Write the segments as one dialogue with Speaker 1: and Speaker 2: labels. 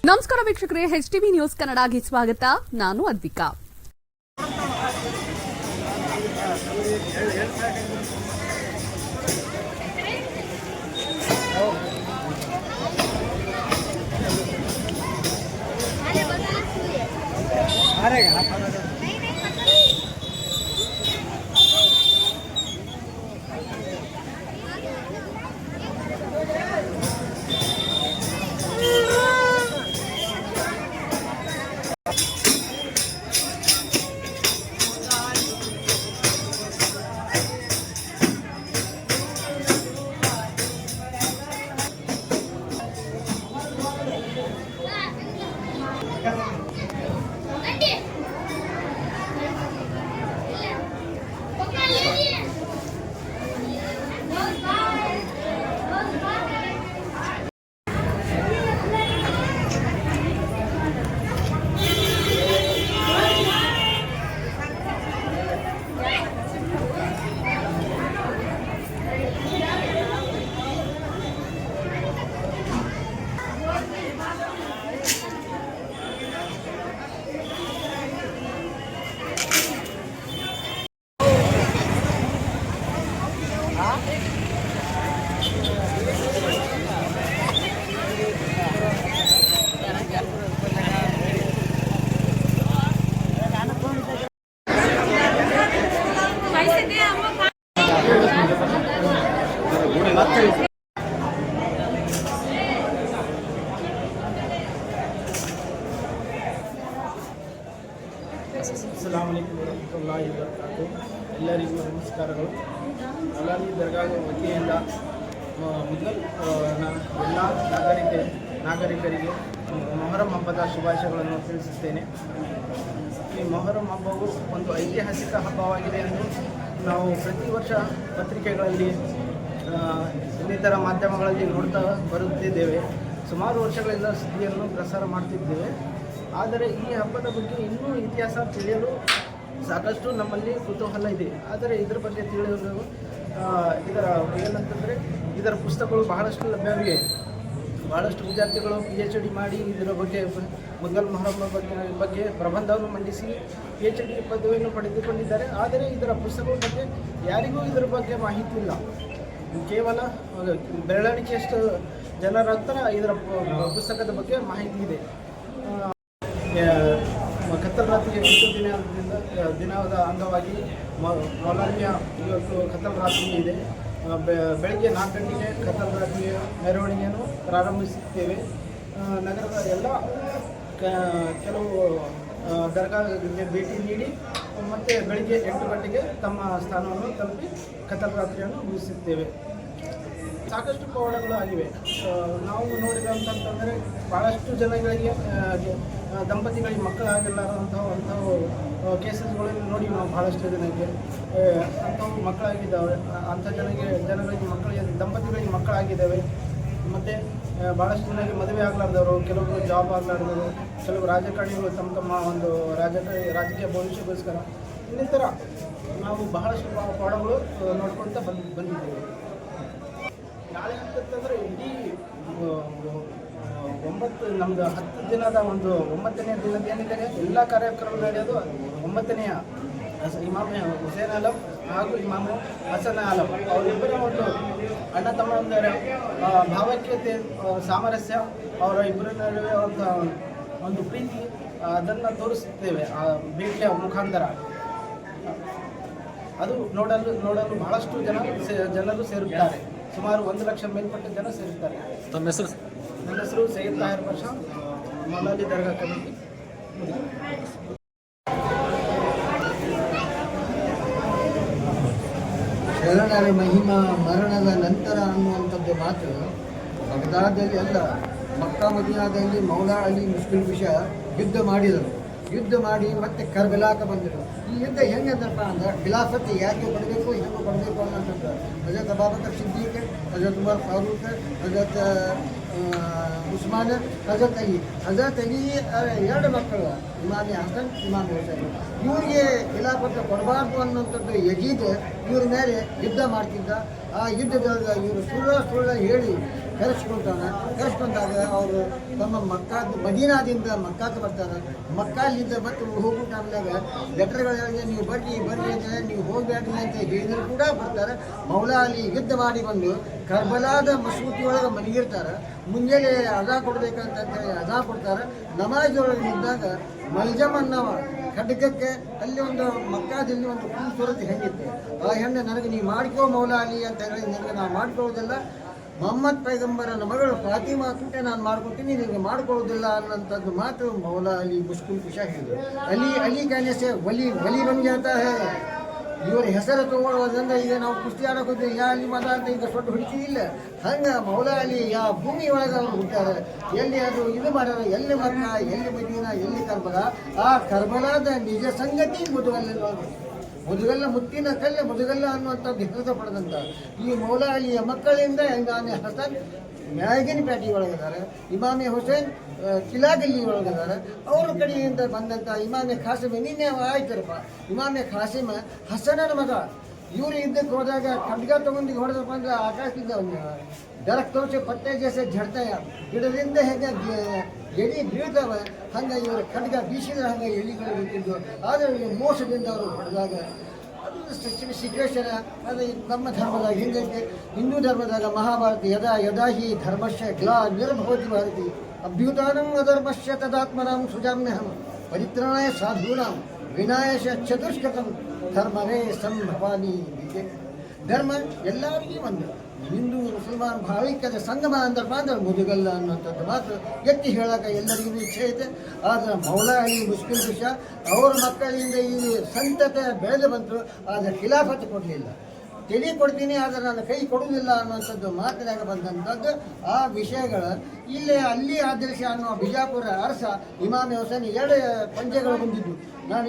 Speaker 1: ನಮಸ್ಕಾರ ವೀಕ್ಷಕರೇ, HTV news ಕನ್ನಡಗೆ ಸ್ವಾಗತ. ನಾನು ಅದ್ವಿಕಾ.
Speaker 2: ಅಸ್ಸಲಾಮು ಅಲೈಕುಂ ವರಹಮತುಲ್ಲಾಹಿ ವಬರಕಾತು. ಎಲ್ಲರಿಗೂ ನಮಸ್ಕಾರಗಳು. ಮೌಲಾಲಿ ದರ್ಗಾ ವತಿಯಿಂದ ಎಲ್ಲ ನಾಗರಿಕರಿಗೆ ಮೊಹರಂ ಹಬ್ಬದ ಶುಭಾಶಯಗಳನ್ನು ತಿಳಿಸುತ್ತೇನೆ. ಈ ಮೊಹರಂ ಹಬ್ಬವು ಒಂದು ಐತಿಹಾಸಿಕ ಹಬ್ಬವಾಗಿದೆ ಎಂದು ನಾವು ಪ್ರತಿ ವರ್ಷ ಪತ್ರಿಕೆಗಳಲ್ಲಿ ಇನ್ನಿತರ ಮಾಧ್ಯಮಗಳಲ್ಲಿ ನೋಡ್ತಾ ಬರುತ್ತಿದ್ದೇವೆ. ಸುಮಾರು ವರ್ಷಗಳಿಂದ ಸುದ್ದಿಯನ್ನು ಪ್ರಸಾರ ಮಾಡ್ತಿದ್ದೇವೆ. ಆದರೆ ಈ ಹಬ್ಬದ ಬಗ್ಗೆ ಇನ್ನೂ ಇತಿಹಾಸ ತಿಳಿಯಲು ಸಾಕಷ್ಟು ನಮ್ಮಲ್ಲಿ ಕುತೂಹಲ ಇದೆ. ಆದರೆ ಇದರ ಬಗ್ಗೆ ತಿಳಿಯಲು ಇದರ ಏನಂತಂದರೆ ಇದರ ಪುಸ್ತಕಗಳು ಬಹಳಷ್ಟು ಲಭ್ಯವಿವೆ. ಬಹಳಷ್ಟು ವಿದ್ಯಾರ್ಥಿಗಳು PhD ಮಾಡಿ ಇದರ ಬಗ್ಗೆ ಮಂಗಲ್ ಮೊಹರಂ ಬಗ್ಗೆ ಪ್ರಬಂಧವನ್ನು ಮಂಡಿಸಿ PhD ಪದವಿಯನ್ನು ಪಡೆದುಕೊಂಡಿದ್ದಾರೆ. ಆದರೆ ಇದರ ಪುಸ್ತಕಗಳ ಬಗ್ಗೆ ಯಾರಿಗೂ ಇದರ ಬಗ್ಗೆ ಮಾಹಿತಿ ಇಲ್ಲ. ಕೇವಲ ಬೆರಳಿಕೆಯಷ್ಟು ಜನರ ಹತ್ರ ಇದರ ಪುಸ್ತಕದ ಬಗ್ಗೆ ಮಾಹಿತಿ ಇದೆ. ಕತ್ತಲ್ ರಾತ್ರಿಗೆ 8 ದಿನದ ಅಂಗವಾಗಿ ಮೌಲಾಲಿಯ ಇವತ್ತು ಕತ್ತಲ್ ರಾತ್ರಿ ಇದೆ. ಬೆಳಗ್ಗೆ 4 ಗಂಟೆಗೆ ಕತ್ತಲ್ ರಾತ್ರಿಯ ಮೆರವಣಿಗೆಯನ್ನು ಪ್ರಾರಂಭಿಸುತ್ತೇವೆ. ನಗರದ ಎಲ್ಲ ಕೆಲವು ದರ್ಗಾಗೆ ಭೇಟಿ ನೀಡಿ ಮತ್ತು ಬೆಳಗ್ಗೆ 8 ಗಂಟೆಗೆ ತಮ್ಮ ಸ್ಥಾನವನ್ನು ತಲುಪಿ ಕತ್ತಲ್ ರಾತ್ರಿಯನ್ನು ಮುಗಿಸುತ್ತೇವೆ. ಸಾಕಷ್ಟು ಪವಾಡಗಳು ಆಗಿವೆ. ನಾವು ನೋಡಿದಂತಂದರೆ ಭಾಳಷ್ಟು ಜನಗಳಿಗೆ ದಂಪತಿಗಳಿಗೆ ಮಕ್ಕಳಾಗಿಲ್ಲಾರಂಥವು ಕೇಸಸ್ಗಳನ್ನು ನೋಡಿ ನಾವು ಭಾಳಷ್ಟು ಜನಕ್ಕೆ ಅಂಥವು ಮಕ್ಕಳಾಗಿದ್ದಾವೆ. ಅಂಥ ಜನಗಳಿಗೆ ದಂಪತಿಗಳಿಗೆ ಮಕ್ಕಳಾಗಿದ್ದಾವೆ. ಮತ್ತು ಭಾಳಷ್ಟು ಜನರಿಗೆ ಮದುವೆ ಆಗಲಾರ್ದವರು, ಕೆಲವರು ಜಾಬ್ ಆಗಲಾರ್ದವರು, ಕೆಲವು ರಾಜಕಾರಣಿಗಳು ತಮ್ಮ ಒಂದು ರಾಜಕೀಯ ಭವಿಷ್ಯಕ್ಕೋಸ್ಕರ ಇನ್ನಿತರ ನಾವು ಬಹಳಷ್ಟು ಪವಾಡಗಳು ನೋಡ್ಕೊಳ್ತಾ ಬಂದಿದ್ದೇವೆ. ನಾಳೆ ಅಂತಂದರೆ ಇಡೀ 10 ದಿನದ ಒಂದು 9ನೇ ದಿನದ ಏನಿದೆ ಎಲ್ಲ ಕಾರ್ಯಕ್ರಮ ನಡೆಯೋದು 9ನೇ ಇಮಾಮ್ ಹುಸೇನ್ ಆಲಂ ಹಾಗೂ ಇಮಾಮ್ ಹಸನ್ ಆಲಂ ಅವರಿಬ್ಬರ ಒಂದು ಅಣ್ಣ ತಮ್ಮಂದಿರ ಭಾವೈಕ್ಯತೆ, ಸಾಮರಸ್ಯ, ಅವರ ಇಬ್ಬರ ನಡುವೆ ಒಂದು ಪ್ರೀತಿ ಅದನ್ನು ತೋರಿಸುತ್ತೇವೆ ಆ ಭೇಟಿಯ ಮುಖಾಂತರ. ಅದು ನೋಡಲು ಬಹಳಷ್ಟು ಜನರು ಸೇರುತ್ತಾರೆ. ಸುಮಾರು 1 ಲಕ್ಷ ಮೇಲ್ಪಟ್ಟ ಜನ ಸೇರುತ್ತಾರೆ.
Speaker 3: ತಮ್ಮ ಹೆಸರು?
Speaker 2: ನನ್ನ ಹೆಸರು ಸೈಯದ್ ತಾಹಿರ್ ಪಾಷಾ, ಮೌಲಾಲಿ ದರ್ಗಾ ಕಮಿಟಿ.
Speaker 4: ಶರಣರ ಮಹಿಮಾ ಮರಣದ ನಂತರ ಅನ್ನುವಂಥದ್ದು ಮಾತು ಬಗ್ದಾದಲ್ಲಿ ಅಲ್ಲ, ಮಕ್ಕಾ ಮದೀನಾದಲ್ಲಿ ಮೌಲಾ ಅಲಿ ಮುಸ್ಲಿಂ ಯುದ್ಧ ಮಾಡಿ ಮತ್ತೆ ಕರ್ಬಲಾಕ್ಕೆ ಬಂದರು. ಈ ಯುದ್ಧ ಹೆಂಗಂದ್ರಪ್ಪ ಅಂದ್ರೆ ಖಿಲಾಫತ್ ಯಾಕೆ ಕೊಡಬೇಕು, ಹೆಂಗೆ ಕೊಡಬೇಕು ಅನ್ನೋಂಥದ್ದು. ಹಜರತ್ ಅಬೂಬಕರ್ ಸಿದ್ದೀಕ್, ಹಜರತ್ ಉಮರ್ ಫಾರೂಕ್, ಹಜರತ್ ಉಸ್ಮಾನ್, ಹಜರತ್ ಅಲಿ 2 ಮಕ್ಕಳು, ಇಮಾಮ್ ಹಸನ್, ಇಮಾಮ್ ಹುಸೈನ್. ಇವರಿಗೆ ಖಿಲಾಫತ್ ಕೊಡಬಾರ್ದು ಅನ್ನೋಂಥದ್ದು ಯಜೀದ್ ಇವ್ರ ಮೇಲೆ ಯುದ್ಧ ಮಾಡ್ತಿದ್ದ. ಆ ಯುದ್ಧದಾಗ ಇವರು ಸುಳ್ಳ ಹೇಳಿ ಕರೆಸ್ಕೊಂಡಾಗ ಅವರು ತಮ್ಮ ಮದೀನಾದಿಂದ ಮಕ್ಕಾಕ್ಕೆ ಬರ್ತಾರೆ. ಮಕ್ಕಾಲಿಂದ ಮತ್ತು ಹೋಗೋ ಟೈಮ್ದಾಗ ಲೆಟರ್ಗಳಿಗೆ ನೀವು ಬರ್ರಿ ಅಂತ ನೀವು ಹೋಗಬೇಡ್ರಿ ಅಂತ ಹೇಳಿದ್ರು ಕೂಡ ಬರ್ತಾರೆ. ಮೌಲಾ ಅಲಿ ಯುದ್ಧ ಮಾಡಿ ಬಂದು ಕರ್ಬಲಾದ ಮಸೂತಿ ಒಳಗೆ ಮಲಗಿರ್ತಾರೆ. ಮುಂಜಾನೆ ಅಜಾ ಕೊಡ್ಬೇಕಂತ ಹೇಳಿ ಅಜಾ ಕೊಡ್ತಾರೆ. ನಮಾಜ್ ಒಳಗೆ ಇದ್ದಾಗ ಮಲ್ಜಮ್ ಅನ್ನವ ಖಡ್ಗಕ್ಕೆ ಅಲ್ಲಿ ಒಂದು ಮಕ್ಕಾದಲ್ಲಿ ಒಂದು ಕೂಸುರತ್ ಹೆಣ್ಣಿತ್ತು. ಆ ಹೆಣ್ಣು ನನಗೆ ನೀವು ಮಾಡ್ಕೋ ಮೌಲಾ ಅಲಿ ಅಂತ ಹೇಳಿ ನನಗೆ ನಾವು ಮಾಡ್ಕೊಳ್ಳೋದಿಲ್ಲ, ಮೊಹಮ್ಮದ್ ಪೈಗಂಬರನ ಮಗಳು ಫಾತಿಮಾ ಕುಂಟೆ ನಾನು ಮಾಡ್ಕೊತೀನಿ, ನಿನಗೆ ಮಾಡ್ಕೊಳ್ಳೋದಿಲ್ಲ ಅನ್ನೋಂಥದ್ದು ಮಾತು ಮೌಲಾ ಅಲಿ ಮುಷ್ಕಿಲ್ ಕುಶಾ ಹೇಳಿದರು. ಅಲಿ ಕಾನೇಸೆ ಒಲಿ ಬನ್ ಜಾತಾ ಹೇ. ಇವರ ಹೆಸರು ತಗೊಳ್ಳೋದ್ರಿಂದ ಈಗ ನಾವು ಕುಸ್ತಿ ಆಡೋಕೆ ಹೋಗ್ತೀವಿ, ಯಾ ಅಲ್ಲಿ ಮದ ಅಂತ ಈಗ ಸೊಟ್ಟು ಹೊಡಿತಿದ್ದಿಲ್ಲ. ಹಂಗೆ ಮೌಲಾ ಅಲಿ ಯಾ ಭೂಮಿ ಒಳಗೆ ಅವ್ರು ಹುಟ್ಟಾರೆ. ಎಲ್ಲಿ ಅದು ಇದು ಮಾಡ್ಯಾರ, ಎಲ್ಲಿ ಮಕ್ಕ, ಎಲ್ಲಿ ಮದೀನಾ, ಎಲ್ಲಿ ಕರ್ಬಲ. ಆ ಕರ್ಬಲಾದ ನಿಜ ಸಂಗತಿ ಮುದುಗಲ್ಲ ಮುತ್ತಿನ ಕಲ್ಲೆ ಮುದುಗಲ್ಲ ಅನ್ನುವಂಥದ್ದು ಹೆಸರು ಪಡೆದಂಥ ಈ ಮೌಲಾ ಅಲಿಯ ಮಕ್ಕಳಿಂದ ಇಮಾಮೆ ಹಸನ್ ಮ್ಯಾಗಿನ ಪ್ಯಾಟಿ ಒಳಗಿದ್ದಾರೆ, ಇಮಾಮೆ ಹುಸೇನ್ ಕಿಲಾಗಲ್ಲಿ ಒಳಗಿದ್ದಾರೆ. ಅವ್ರ ಕಡೆಯಿಂದ ಬಂದಂಥ ಇಮಾಮೆ ಖಾಸಿಮ ನಿನ್ನೆ ಆಯ್ತಾರಪ್ಪ. ಇಮಾಮೆ ಖಾಸಿಮ ಹಸನನ ಮಗ. ಇವರು ಯುದ್ಧಕ್ಕೆ ಹೋದಾಗ ಖಡ್ಗ ತಗೊಂಡು ಹೊಡೆದಪ್ಪ ಅಂದ್ರೆ ಆಕಾಶದಿಂದ ಡರಕ್ ತೋರಿಸಿ ಪಟ್ಟೆ ಜೇಸೆ ಝಡ್ತಾಯ ಗಿಡದಿಂದ ಹೇಗೆ ಎಲಿ ಬೀಳ್ತಾವೆ ಹಂಗೆ ಇವರು ಖಡ್ಗ ಬೀಸಿದ್ರೆ ಹಂಗೆ ಎಲಿಗಳು ಬಿಟ್ಟಿದ್ದು. ಆದರೆ ಮೋಸದಿಂದ ಅವರು ಹೊಡೆದಾಗ ಅದು ಸಿಚುವೇಶನ್. ಅದು ನಮ್ಮ ಧರ್ಮದಾಗ ಹಿಂದೂ ಧರ್ಮದಾಗ ಮಹಾಭಾರತ ಯದಾ ಹಿ ಧರ್ಮಶ್ಯ ಗ್ಲಾ ನಿರ್ಭವತಿ ಭಾರತಿ ಅಭ್ಯುತಾನಂ ಅಧರ್ಮಶ್ಯ ತದಾತ್ಮನಾಂ ಸುಜಾಮ್ಯಹಂ ಪರಿತ್ರಾಣಾಯ ಸಾಧೂನಾಂ ವಿನಾಯಶ ಚತುಷ್ಕೃತಂ ಧರ್ಮವೇ ಸಂಭವಾನಿ. ಧರ್ಮ ಎಲ್ಲರಿಗೂ ಒಂದು ಹಿಂದೂ ಮುಸಲ್ಮಾನ್ ಭಾವಿಕದ ಸಂಗಮ ಅಂದ್ರಪ್ಪ ಅಂದ್ರೆ ಮುದುಗಲ್ಲ ಅನ್ನೋಂಥದ್ದು ಮಾತು ಎತ್ತಿ ಹೇಳೋಕೆ ಎಲ್ಲರಿಗೂ ಇಚ್ಛೆ ಐತೆ. ಆದರೆ ಮೌಲಾ ಅಲಿ ಮುಷ್ಕಿಲ್ ಕುಶಾ ಅವ್ರ ಮಕ್ಕಳಿಂದ ಈ ಸಂತತೆ ಬೆಳೆದು ಬಂತು. ಆದರೆ ಖಿಲಾಫತ್ ಕೊಡಲಿಲ್ಲ. ತಲೆ ಕೊಡ್ತೀನಿ ಆದರೆ ನಾನು ಕೈ ಕೊಡುವುದಿಲ್ಲ ಅನ್ನೋಂಥದ್ದು ಮಾತಿನಾಗ ಬಂದಂಥದ್ದು. ಆ ವಿಷಯಗಳ ಅಲ್ಲಿ ಆದರ್ಶ ಅನ್ನೋ ಬಿಜಾಪುರ ಅರಸ ಇಮಾಮೆ ಹುಸೇನ್ 2 ಪಂಜೆಗಳು ಬಂದಿದ್ದು. ನಾನು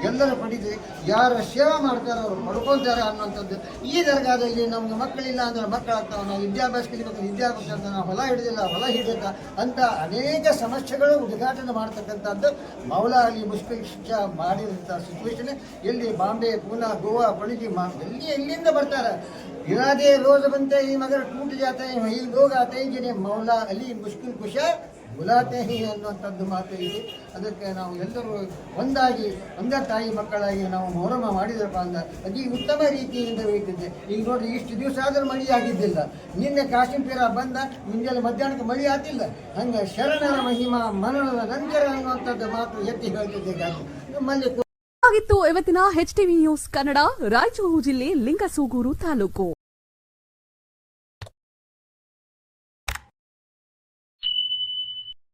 Speaker 4: ಎಲ್ಲರೂ ಪಡಿದೆ ಯಾರು ಸೇವೆ ಮಾಡ್ತಾರೋ ಅವ್ರು ಪಡ್ಕೊಳ್ತಾರೆ ಅನ್ನೋಂಥದ್ದು. ಈ ದರ್ಗಾದಲ್ಲಿ ನಮ್ಗೆ ಮಕ್ಕಳಿಲ್ಲ ಅಂದ್ರೆ ಮಕ್ಕಳಾಗ್ತಾವೆ, ನಾವು ವಿದ್ಯಾಭ್ಯಾಸ ಕಲಿಬೇಕು, ವಿದ್ಯಾಭ್ಯಾಸ ಅಂತ ನಾವು ಹೊಲ ಹಿಡಿದಿಲ್ಲ ಹೊಲ ಹಿಡಿದ ಅಂತ ಅನೇಕ ಸಮಸ್ಯೆಗಳು ಉದ್ಘಾಟನೆ ಮಾಡ್ತಕ್ಕಂಥದ್ದು ಮೌಲಾ ಅಲಿ ಮುಷ್ಕಿಲ್ ಕುಶಾ ಮಾಡಿದಂಥ ಸಿಚುವೇಶನ್. ಎಲ್ಲಿ ಬಾಂಬೆ, ಪೂನಾ, ಗೋವಾ, ಪಣಜಿ ಎಲ್ಲಿಂದ ಬರ್ತಾರೆ. ಇರಾದೆ ರೋಜ್ ಬಂತೆ ಈ ಮಗರ ಟೂಟ್ ಜಾತೆ ಈ ಲೋಗ ಆತೆ ಜಿನೆ ಮೌಲಾ ಅಲಿ ಮುಷ್ಕಿಲ್ ಕುಶಾ ಬುಲಾತೆ ಹಿ ಅನ್ನುವಂಥದ್ದು ಮಾತು ಇದೆ. ಅದಕ್ಕೆ ನಾವು ಎಲ್ಲರೂ ಒಂದೇ ತಾಯಿ ಮಕ್ಕಳಾಗಿ ನಾವು ಮೊಹರಮ ಮಾಡಿದ್ರಪ್ಪ ಅಂದ್ರೆ ಅತಿ ಉತ್ತಮ ರೀತಿಯಿಂದ ಹೋಗ್ತಿದ್ದೆ. ಈಗ ನೋಡ್ರಿ ಇಷ್ಟು ದಿವಸ ಆದರೂ ಮಳೆ ಆಗಿದ್ದಿಲ್ಲ. ನಿನ್ನೆ ಕಾಶ್ಮೀರ ಬಂದ ಮುಂಜಾನೆ ಮಧ್ಯಾಹ್ನಕ್ಕೆ ಮಳೆ ಆಗ್ತಿಲ್ಲ. ಹಂಗೆ ಶರಣರ ಮಹಿಮಾ ಮರಣದ ನಂತರ ಅನ್ನುವಂಥದ್ದು ಮಾತು ಎತ್ತಿ ಹೇಳ್ತಿದ್ದೆ. ನಮ್ಮಲ್ಲಿ
Speaker 1: ಆಗಿತ್ತು ಇವತ್ತಿನ HTV ನ್ಯೂಸ್ ಕನ್ನಡ ರಾಯಚೂರು ಜಿಲ್ಲೆ ಲಿಂಗಸೂಗೂರು ತಾಲೂಕು.